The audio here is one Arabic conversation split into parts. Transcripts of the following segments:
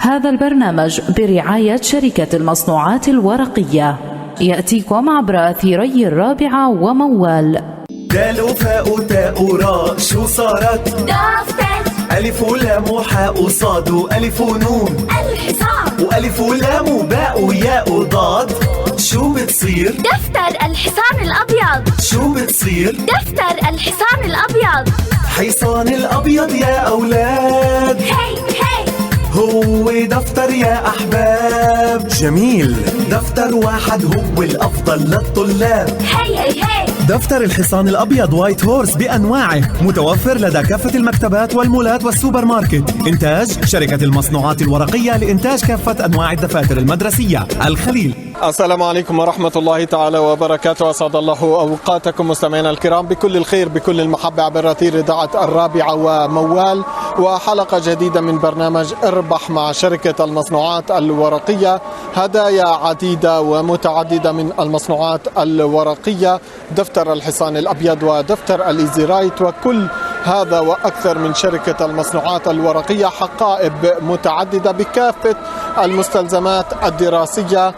هذا البرنامج برعاية شركة المصنوعات الورقية، يأتيكم عبر أثيري الرابعة وموال. دال فاء تاء راء شو صارت؟ دفتر. ألف ولام حاء صاد ألف ونون الحصان. وألف ولام باء ياء ضاد شو بتصير؟ دفتر الحصان الأبيض. شو بتصير؟ دفتر الحصان الأبيض. حصان الأبيض يا أولاد، هي هي هو دفتر يا أحباب. جميل، دفتر واحد هو الأفضل للطلاب. هي هي هي دفتر الحصان الأبيض وايت هورس بأنواعه متوفر لدى كافة المكتبات والمولات والسوبر ماركت. إنتاج شركة المصنوعات الورقية لإنتاج كافة أنواع الدفاتر المدرسية. الخليل. السلام عليكم ورحمة الله تعالى وبركاته. أسعد الله أوقاتكم مستمعينا الكرام بكل الخير بكل المحبة عبر أثير إذاعة الرابعة وموال، وحلقة جديدة من برنامج اربح مع شركة المصنوعات الورقية. هدايا عديدة ومتعددة من المصنوعات الورقية، دفتر الحصان الأبيض ودفتر الإيزي رايت، وكل هذا وأكثر من شركة المصنوعات الورقية. حقائب متعددة بكافة المستلزمات الدراسية.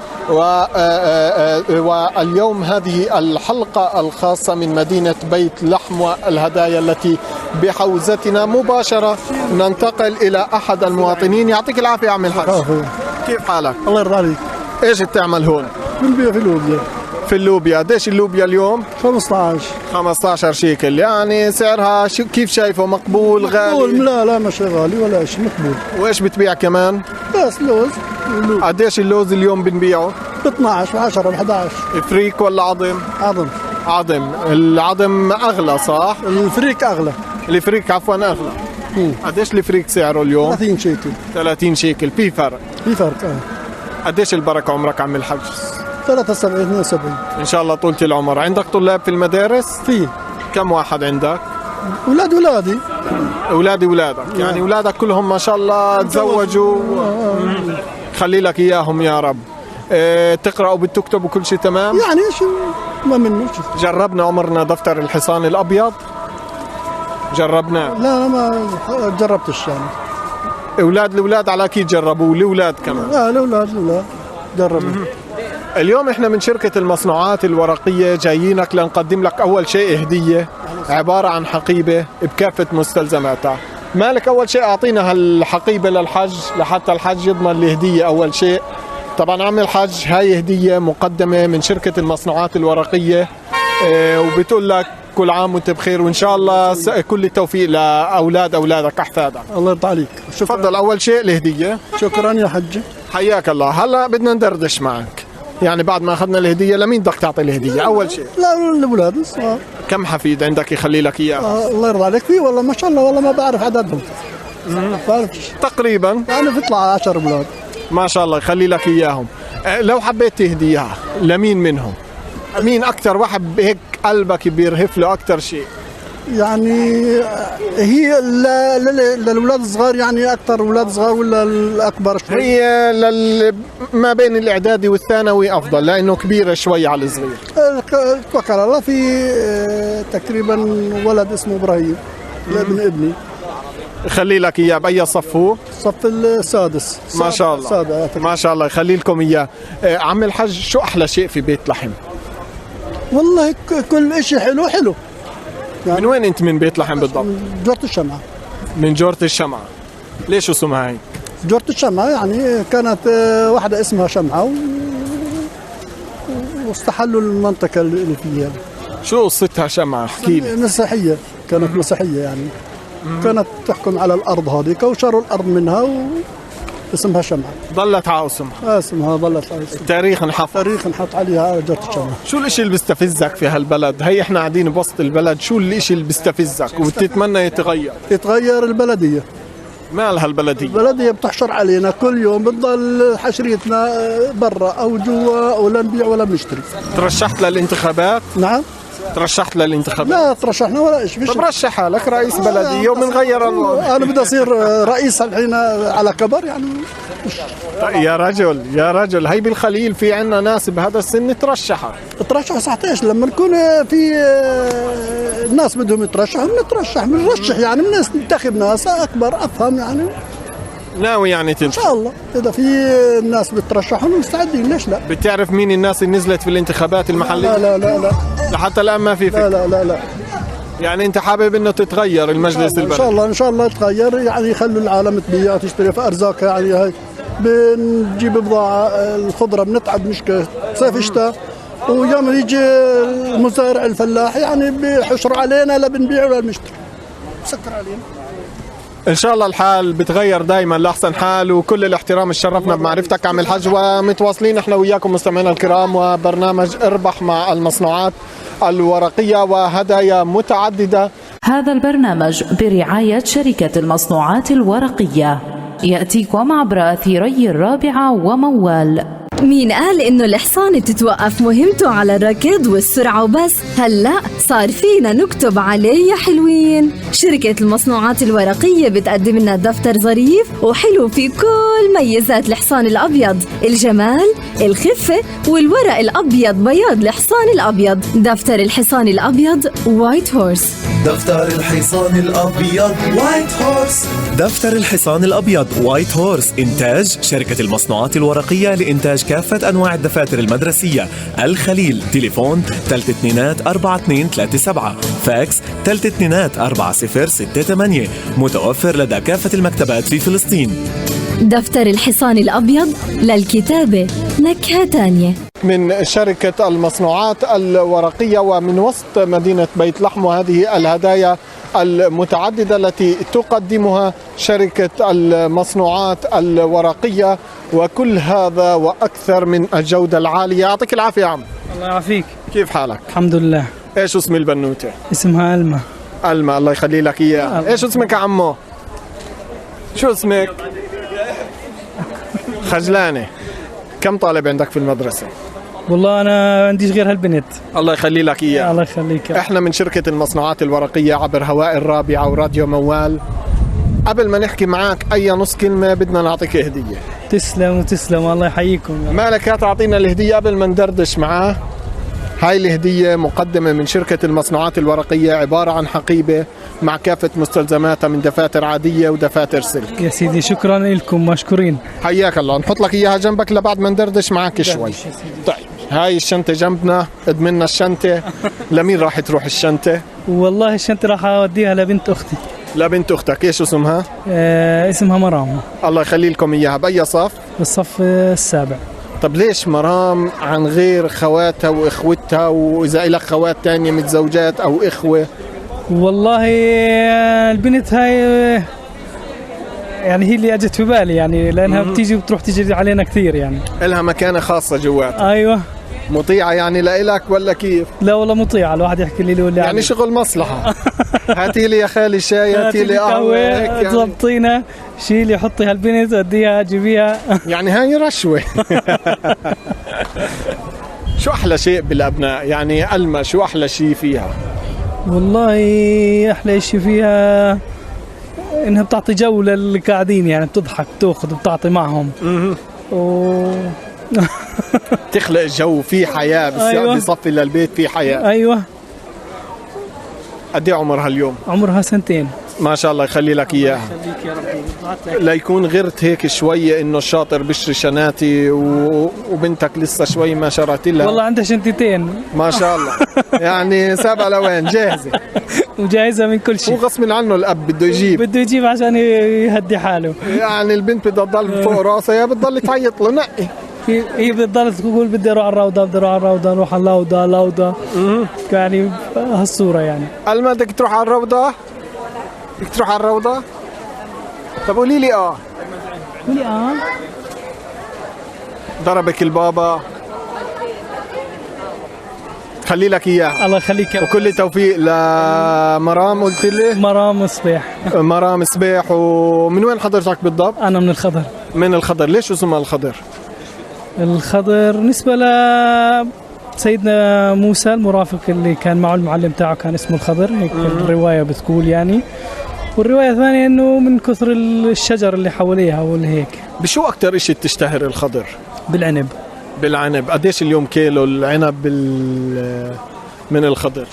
واليوم هذه الحلقة الخاصة من مدينة بيت لحم والهدايا التي بحوزتنا مباشرة. ننتقل إلى أحد المواطنين. يعطيك العافية عم الحاج، كيف حالك؟ الله يرضى عليك. إيش بتعمل هون؟ بنبيع في اللوبيا. في اللوبيا. قديش اللوبيا اليوم؟ 15 شيكل. يعني سعرها كيف شايفه؟ مقبول غالي؟ مقبول. لا مش غالي ولا شيء، مقبول. وإيش بتبيع كمان؟ بس لوز. قديش اللوز اليوم بنبيعه؟ ب 12 و10 و11. فريك ولا عظم؟ عظم. العظم أغلى صح؟ الفريك أغلى. الفريك عفوا أغلى. قديش الفريك سعره اليوم؟ 30 شيكل. 30 شيكل. في فرق. قديش البركة عمرك عم الحج؟ 73 72 إن شاء الله طولة العمر. عندك طلاب في المدارس؟ في. كم واحد عندك؟ ولادي. ولادك. يعني ولادك كلهم ما شاء الله تزوجوا. خلي لك إياهم يا رب. تقرأ وبتكتب وكل شيء تمام؟ يعني شو ما منه شو. جربنا عمرنا دفتر الحصان الأبيض؟ جربنا؟ لا ما جربتش يعني. الأولاد على أكيد جربوا، الأولاد كمان. لا الأولاد جربوا. اليوم احنا من شركة المصنوعات الورقية جايينك لنقدم لك أول شيء هدية عبارة عن حقيبة بكافة مستلزماتها. مالك أول شيء أعطينا هالحقيبة للحج لحتى الحج يضمن الهدية. أول شيء طبعا عم الحج هاي هدية مقدمة من شركة المصنوعات الورقية، وبتقول لك كل عام وانت بخير، وإن شاء الله كل التوفيق لأولادك أحفادك. الله يرضى عليك. تفضل أول شيء الهدية. شكرا يا حج. حياك الله. هلا بدنا ندردش معك. يعني بعد ما أخذنا الهدية لمين بدك تعطي الهدية أول شيء؟ لا الأولاد الصغار. كم حفيد عندك يخلي لك إياه؟ الله يرضى عليك. في والله ما شاء الله، والله ما بعرف عددهم. تقريبا يعني بيطلع 10 أولاد ما شاء الله يخلي لك إياهم. لو حبيت تهديها لمين منهم؟ مين أكتر واحد هيك قلبك بيرهف له أكتر شيء؟ يعني هي للأولاد الصغار، يعني أكثر أولاد صغار ولا الأكبر شوي؟ هي ما بين الإعدادي والثانوي أفضل لأنه كبيرة شوي على الصغير. توكل على الله. في تقريبا ولد اسمه إبراهيم ابني. خلي لك إياه. بأي صف هو؟ الصف السادس. ما شاء الله. ما شاء الله يخلي لكم إياه. عم الحج شو أحلى شيء في بيت لحم؟ والله كل شيء حلو يعني. من وين أنت من بيت لحم بالضبط؟ جورة الشمعة. من جورة الشمعة. ليش اسمها هيك؟ جورة الشمعة يعني كانت واحدة اسمها شمعة واستحلوا المنطقة اللي فيها. شو قصتها شمعة؟ احكي لي. مسيحية، كانت مسيحية يعني. كانت تحكم على الأرض هذيك وشروا الأرض منها اسمها شمعة. ظلت على اسمها. اسمها ظلت على اسمها. التاريخ انحط عليها جورة الشمعة. شو الاشي اللي بيستفزك في هالبلد؟ هي احنا قاعدين بوسط البلد، شو الاشي اللي بيستفزك وبتتمنى يتغير البلدية. مال هالبلدية؟ البلدية بتحشر علينا كل يوم، بتضل حشريتنا برا أو جوا، ولا نبيع ولا بنشتري. ترشحت للانتخابات؟ نعم. ترشحت للانتخابات؟ لا ترشحنا ولا شيء. طب رشح حالك رئيس بلدية وبنغير أنا بدي أصير رئيس الحين على كبر يعني. يا رجل هي بالخليل في عنا ناس بهذا السن ترشح صحت ايش لما نكون في الناس بدهم يترشحوا بنترشح، بنرشح يعني. الناس ننتخب ناس أكبر أفهم يعني. ناوي يعني ان تمشي؟ شاء الله اذا في الناس بترشحون مستعدين، ليش لا؟ بتعرف مين الناس اللي نزلت في الانتخابات المحلية؟ لا لا لا لا لحتى الآن ما في فكرة. لا لا لا, لا. يعني أنت حابب إنه تتغير المجلس ان شاء البلد؟ الله ان شاء الله تغير، يعني يخلوا العالم تبيع تشتري في ارزاقها، يعني هاي بنجيب بضاعه الخضره بنتعب مشكله صيف شتاء، ويوم يجي المزارع الفلاح يعني بيحشروا علينا لا بنبيع ولا بنشتري، بسكر علينا. إن شاء الله الحال بتغير دائما لأحسن حال، وكل الاحترام تشرفنا بمعرفتك عم الحج، ومتواصلين احنا وياكم مستمعينا الكرام وبرنامج اربح مع المصنوعات الورقية وهدايا متعددة. هذا البرنامج برعاية شركة المصنوعات الورقية، يأتيكم عبر أثيري الرابعة وموال. مين قال إنه الحصان تتوقف مهمته على الركض والسرعة وبس؟ هلأ صار فينا نكتب عليه يا حلوين. شركة المصنوعات الورقية بتقدم لنا دفتر ظريف وحلو في كل ميزات الحصان الأبيض، الجمال، الخفة، والورق الأبيض بياض الحصان الأبيض. دفتر الحصان الأبيض وايت هورس. دفتر الحصان الأبيض وايت هورس. دفتر الحصان الأبيض وايت هورس إنتاج شركة المصنوعات الورقية لإنتاج كافة أنواع الدفاتر المدرسية. الخليل، تليفون 324237، فاكس 324068. متوفر لدى كافة المكتبات في فلسطين. دفتر الحصان الأبيض للكتابة نكهة تانية. من شركة المصنوعات الورقية ومن وسط مدينة بيت لحم، وهذه الهدايا المتعددة التي تقدمها شركة المصنوعات الورقية، وكل هذا وأكثر من الجودة العالية. يعطيك العافية يا عم. الله يعافيك. كيف حالك؟ الحمد لله. ايش اسم البنوتة؟ اسمها ألما. ألما، الله يخلي لك إياها. ايش اسمك يا عمو؟ شو اسمك؟ خجلانة. كم طالب عندك في المدرسة؟ والله أنا عنديش غير هالبنت. الله يخلي لك إياها. الله يخليك. احنا من شركة المصنوعات الورقية عبر هواء الرابعة وراديو موال. قبل ما نحكي معك أي نص كلمة بدنا نعطيك هدية. تسلم وتسلم، الله يحييكم. مالك لا تعطينا الهدية قبل ما ندردش معاه. هاي الهدية مقدمة من شركة المصنوعات الورقية، عبارة عن حقيبة مع كافة مستلزماتها من دفاتر عادية ودفاتر سلك. يا سيدي شكرا لكم، مشكورين. حياك الله. نحط لك إياها جنبك لبعد ما ندردش معك شوي. طيب هاي الشنطة جنبنا، ادمنا الشنطة. لمين راح تروح الشنطة؟ والله الشنطة راح أوديها لبنت أختي. لبنت أختك، إيش اسمها؟ اسمها مرام. الله يخلي لكم إياها. بأي صف؟ بالصف السابع. طب ليش مرام عن غير خواتها وإخوتها، وإذا إلك خوات تانية متزوجات أو إخوة؟ والله البنت هاي يعني هي اللي أجت في بالي، يعني لأنها بتيجي وبتروح تجري علينا كثير، يعني إلها مكانة خاصة جوات. أيوة. مطيعة يعني لإلك ولا كيف؟ لا والله مطيعة، الواحد يحكي لي ولا يعني شغل مصلحة. هاتي لي يا خالي شاي، هاتي لي قهوة، يعني تضبطينا، شيلي حطي هالبنت وديها جيبيها. يعني هاي رشوة. شو أحلى شيء بالأبناء يعني ألما؟ شو أحلى شيء فيها؟ والله أحلى شيء فيها إنها بتعطي جو للي قاعدين، يعني بتضحك بتاخذ بتعطي معهم. تخلق جو في حياة. أيوة. بصفي للبيت في حياة. أيوة. قد ايه عمرها اليوم؟ عمرها 2 سنين. ما شاء الله يخلي لك اياها. لا يكون غيرت هيك شويه انه الشاطر بشري شناتي وبنتك لسه شوي ما شرعت لها. والله عندها 2 شنطتين ما شاء الله. يعني سابقه لوين جاهزه. وجاهزه من كل شيء. هو غصب عنه الاب بده يجيب عشان يهدي حاله. يعني البنت بدها تضل فوق راسها، يا بتضل تعيط له نقي. هي بتضل تقول بدي اروح على الروضه، بدي اروح على الروضه، اروح على اللوضه. يعني هالصوره يعني. ما بدك تروح على الروضه؟ بدك تروح على الروضه؟ طب قولي لي قولي ضربك البابا؟ خلي لك اياه. الله يخليك. وكل توفيق لمرام. قلت لي مرام صبيح. مرام صبيح. ومن وين حضرتك بالضبط؟ انا من الخضر. من الخضر. ليش اسمها الخضر؟ الخضر نسبة لسيدنا موسى المرافق اللي كان معه المعلم تاعه كان اسمه الخضر، هيك الرواية بتقول يعني. والرواية الثانية انه من كثر الشجر اللي حواليها واللي هيك. بشو اكثر اشي بتشتهر الخضر؟ بالعنب. بالعنب. قديش اليوم كيلو العنب من الخضر؟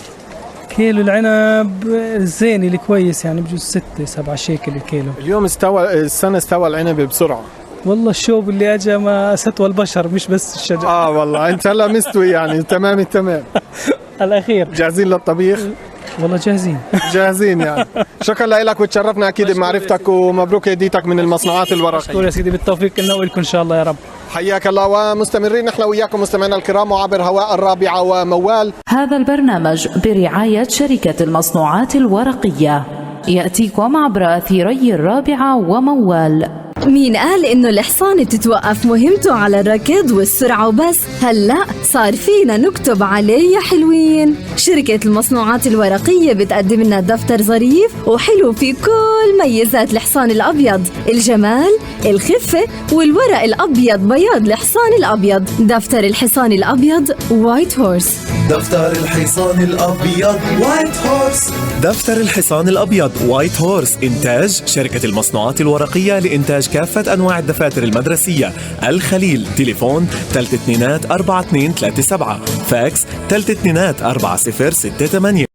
كيلو العنب الزين الكويس يعني بجوز 6-7 شيكل الكيلو. اليوم السنة استوى العنب بسرعة. والله الشوب اللي اجى ما ستوى البشر مش بس الشجر. والله انت هلا مستوي يعني تمام التمام. الاخير جاهزين للطبيخ؟ والله جاهزين يعني. شكرا لك وتشرفنا اكيد بمعرفتك ومبروك هديتك من المصنوعات الورقية. شكرا يا سيدي بالتوفيق لنا ولكم ان شاء الله يا رب. حياك الله. ومستمرين نحن وياكم مستمعينا الكرام وعبر هواء الرابعة وموال. هذا البرنامج برعاية شركة المصنوعات الورقية يأتيكم عبر أثيري الرابعة وموال. مين قال إنه الحصان تتوقف مهمته على الركض والسرعة وبس؟ هلأ صار فينا نكتب عليه يا حلوين. شركة المصنوعات الورقية بتقدم لنا دفتر ظريف وحلو في كل ميزات الحصان الأبيض: الجمال، الخفة، والورق الأبيض بياض الحصان الأبيض. دفتر الحصان الأبيض وايت هورس. دفتر الحصان الأبيض وايت هورس. دفتر الحصان الأبيض وايت هورس إنتاج شركة المصنوعات الورقية لإنتاج كافة أنواع الدفاتر المدرسية. الخليل. تليفون 324237. فاكس 324068.